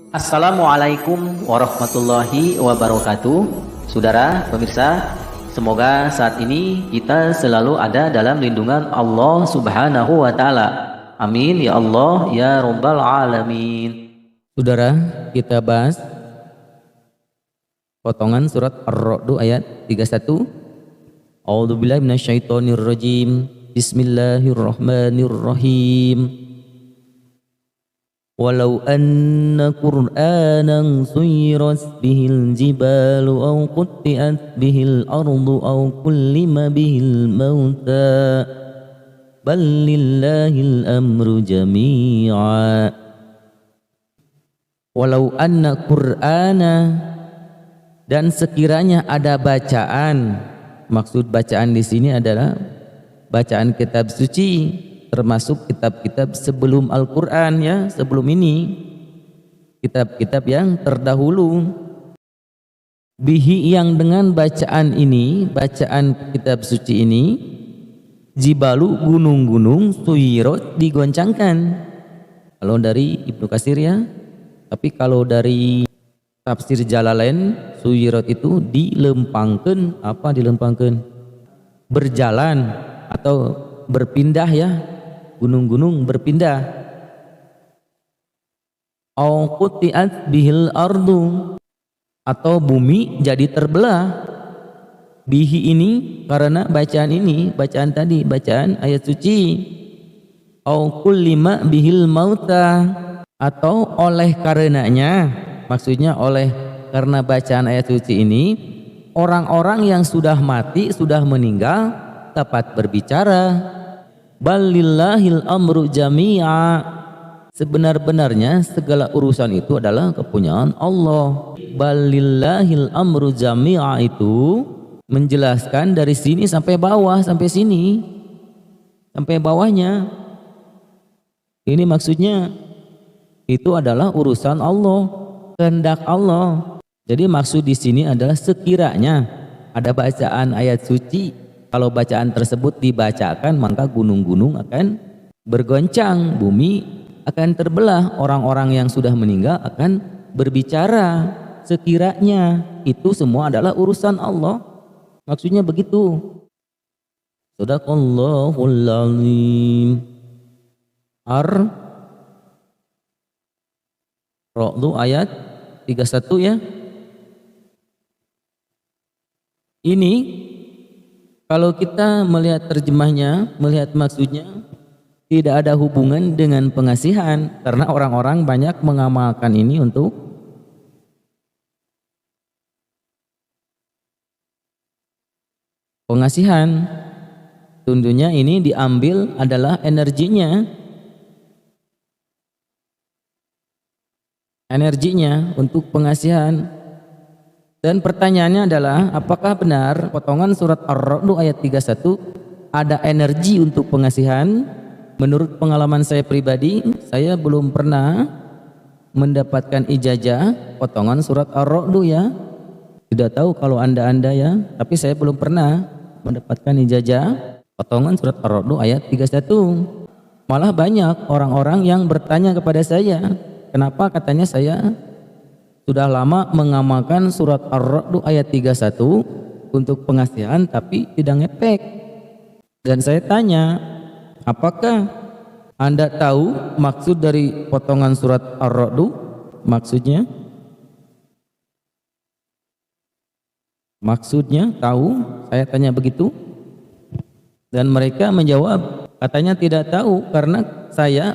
Assalamualaikum warahmatullahi wabarakatuh. Saudara pemirsa, semoga saat ini kita selalu ada dalam lindungan Allah Subhanahu wa taala. Amin ya Allah ya rabbal alamin. Saudara, kita bahas potongan surat Ar-Ra'd ayat 31. A'udzubillahi minasyaitonirrajim. Bismillahirrahmanirrahim. Walau anna Qur'anan suyirat bihil jibalu aw qutti'at bihil ardu aw kullima bihil mauta bal lillahil amru jami'a. Walau anna Qur'ana, dan sekiranya ada bacaan, maksud bacaan di sini adalah bacaan kitab suci, termasuk kitab-kitab sebelum Al-Quran, ya, sebelum ini kitab-kitab yang terdahulu. Bihi, yang dengan bacaan ini, bacaan kitab suci ini, jibalu, gunung-gunung, suyirot, digoncangkan. Kalau dari Ibnu Katsir, ya. Tapi kalau dari tafsir Jalalain, suyirot itu dilempangkan. Apa dilempangkan? Berjalan atau berpindah, ya. Gunung-gunung berpindah. Au quti'at bihil ardu, atau bumi jadi terbelah. Bihi ini karena bacaan ini, bacaan tadi, bacaan ayat suci. Au kullima bihil mauta, atau oleh karenanya, maksudnya oleh karena bacaan ayat suci ini, orang-orang yang sudah mati, sudah meninggal dapat berbicara. Balillahil amru jami'a, sebenar-benarnya segala urusan itu adalah kepunyaan Allah. Balillahil amru jami'a itu menjelaskan dari sini sampai bawah, sampai sini, sampai bawahnya. Ini maksudnya itu adalah urusan Allah, kehendak Allah. Jadi maksud di sini adalah sekiranya ada bacaan ayat suci, kalau bacaan tersebut dibacakan maka gunung-gunung akan bergoncang, bumi akan terbelah, orang-orang yang sudah meninggal akan berbicara. Sekiranya itu semua adalah urusan Allah, maksudnya begitu. Shadaqallahul azim. Ar-Ra'd ayat 31, ya. Ini kalau kita melihat terjemahnya, melihat maksudnya, tidak ada hubungan dengan pengasihan, karena orang-orang banyak mengamalkan ini untuk pengasihan. Tentunya ini diambil adalah energinya untuk pengasihan. Dan pertanyaannya adalah, apakah benar potongan surat Ar-Ra'd ayat 31 ada energi untuk pengasihan? Menurut pengalaman saya pribadi, saya belum pernah mendapatkan ijazah potongan surat Ar-Ra'd, ya. Tidak tahu kalau anda-anda, ya, tapi saya belum pernah mendapatkan ijazah potongan surat Ar-Ra'd ayat 31. Malah banyak orang-orang yang bertanya kepada saya, kenapa katanya saya sudah lama mengamalkan surat Ar-Ra'd ayat 31 untuk pengasihan tapi tidak ngepek. Dan saya tanya, apakah anda tahu maksud dari potongan surat Ar-Ra'd? Maksudnya tahu? Saya tanya begitu. Dan mereka menjawab, katanya tidak tahu karena saya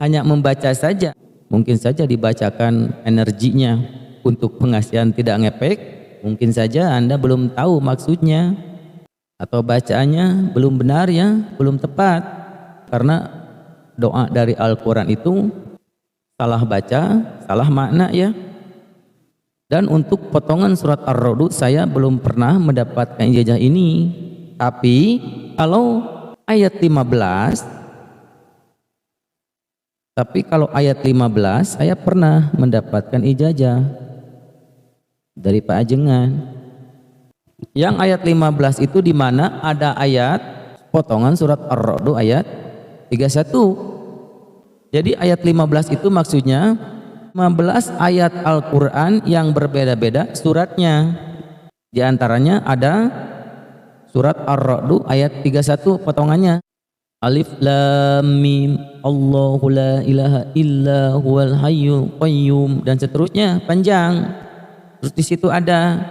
hanya membaca saja. Mungkin saja dibacakan energinya untuk pengasihan tidak ngepek, mungkin saja anda belum tahu maksudnya, atau bacaannya belum benar, ya, belum tepat, karena doa dari Al-Quran itu salah baca, salah makna, ya. Dan untuk potongan surat Ar-Ra'd saya belum pernah mendapatkan ijazah ini. Tapi kalau ayat 15 saya pernah mendapatkan ijazah dari Pak Ajengan. Yang ayat 15 itu di mana ada ayat potongan surat Ar-Ra'd ayat 31. Jadi ayat 15 itu maksudnya 15 ayat Al-Quran yang berbeda-beda suratnya. Di antaranya ada surat Ar-Ra'd ayat 31 potongannya. Alif Lam Mim Allahu la ilaha illa huwal hayyul qayyum dan seterusnya panjang. Terus di situ ada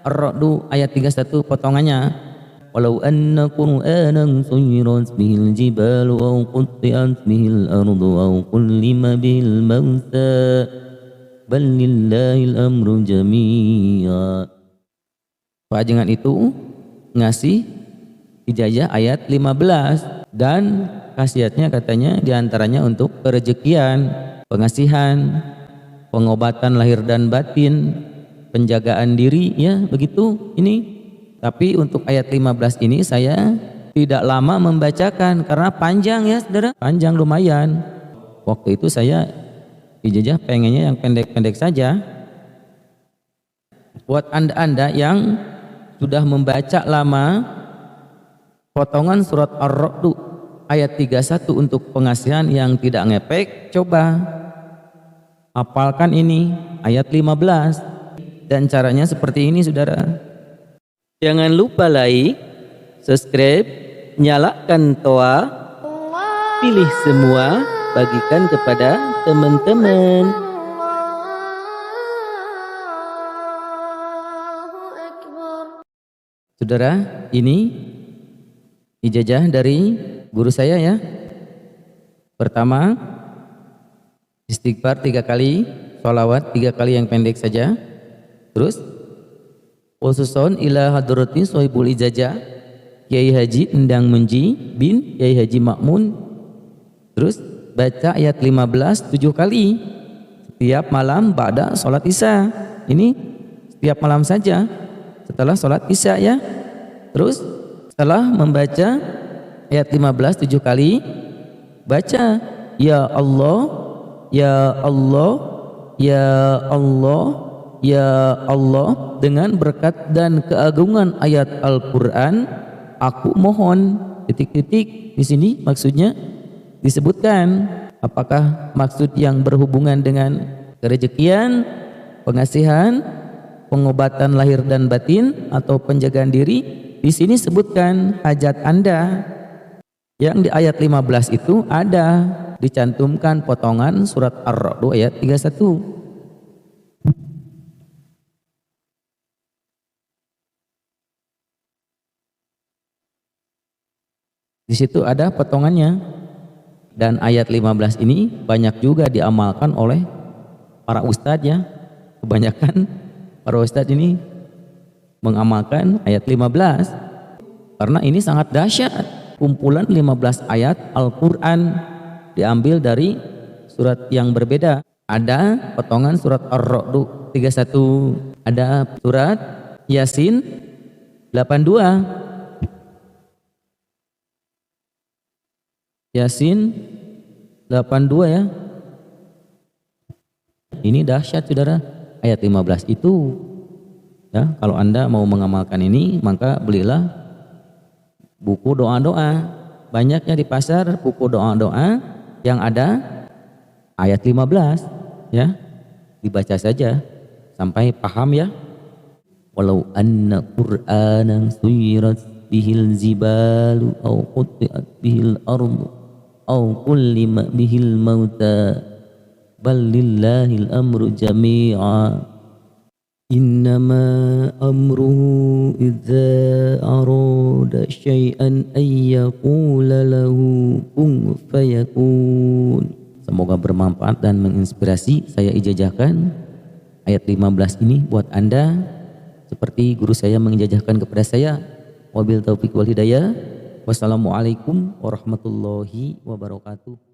Ar-Ra'd ayat 31 potongannya. Walau anna Qur'anan suyirat bihil jibalu aw qutti'at bihil ardu aw kullima bihil mauta bal lillahil amru jami'a. Pajangan itu ngasih ijazah ayat 15 dan khasiatnya katanya diantaranya untuk kerejekian, pengasihan, pengobatan lahir dan batin, penjagaan diri, ya begitu ini. Tapi untuk ayat 15 ini saya tidak lama membacakan karena panjang ya saudara, panjang lumayan. Waktu itu saya ijazah pengennya yang pendek-pendek saja. Buat anda-anda yang sudah membaca lama potongan surat Ar-Ra'd ayat 31 untuk pengasihan yang tidak ngepek, coba hafalkan ini ayat 15 dan caranya seperti ini saudara. Jangan lupa like, subscribe, nyalakan toa, pilih semua, bagikan kepada teman-teman. Saudara, ini ijazah dari guru saya ya. Pertama, istighfar 3 kali, sholawat 3 kali yang pendek saja. Terus khususon ila hadratin sohibul ijazah Kiai Haji Endang Menji bin Kiai Haji Makmun. Terus baca ayat 15 7 kali setiap malam ba'da sholat isya. Ini setiap malam saja setelah sholat isya ya. Terus setelah membaca ayat 15 7 kali baca ya Allah ya Allah ya Allah ya Allah, dengan berkat dan keagungan ayat Al-Quran aku mohon titik-titik. Di sini maksudnya disebutkan apakah maksud yang berhubungan dengan kerejekian, pengasihan, pengobatan lahir dan batin atau penjagaan diri. Di sini sebutkan hajat anda. Yang di ayat 15 itu ada dicantumkan potongan surat Ar-Ra'd ayat 31. Di situ ada potongannya. Dan ayat 15 ini banyak juga diamalkan oleh para ustadz ya. Kebanyakan para ustadz ini mengamalkan ayat 15 karena ini sangat dahsyat. Kumpulan 15 ayat Al-Quran diambil dari surat yang berbeda. Ada potongan surat Ar-Ra'd 31, ada surat Yasin 82, Yasin 82 ya. Ini dahsyat saudara. Ayat 15 itu ya, kalau anda mau mengamalkan ini maka belilah buku doa-doa. Banyaknya di pasar buku doa-doa yang ada ayat 15 ya. Dibaca saja sampai paham ya. Walau anna Qur'anan suyirat bihil jibalu aw qutti'at bihil ardu aw kullima bihil mauta bal lillahil amru jami'a innama amruhu idza arada syai'an ay yaqula lahu kun fayakun. Semoga bermanfaat dan menginspirasi. Saya ijazahkan ayat 15 ini buat anda seperti guru saya mengijazahkan kepada saya. Wabil taufiq wal hidayah. Wassalamualaikum warahmatullahi wabarakatuh.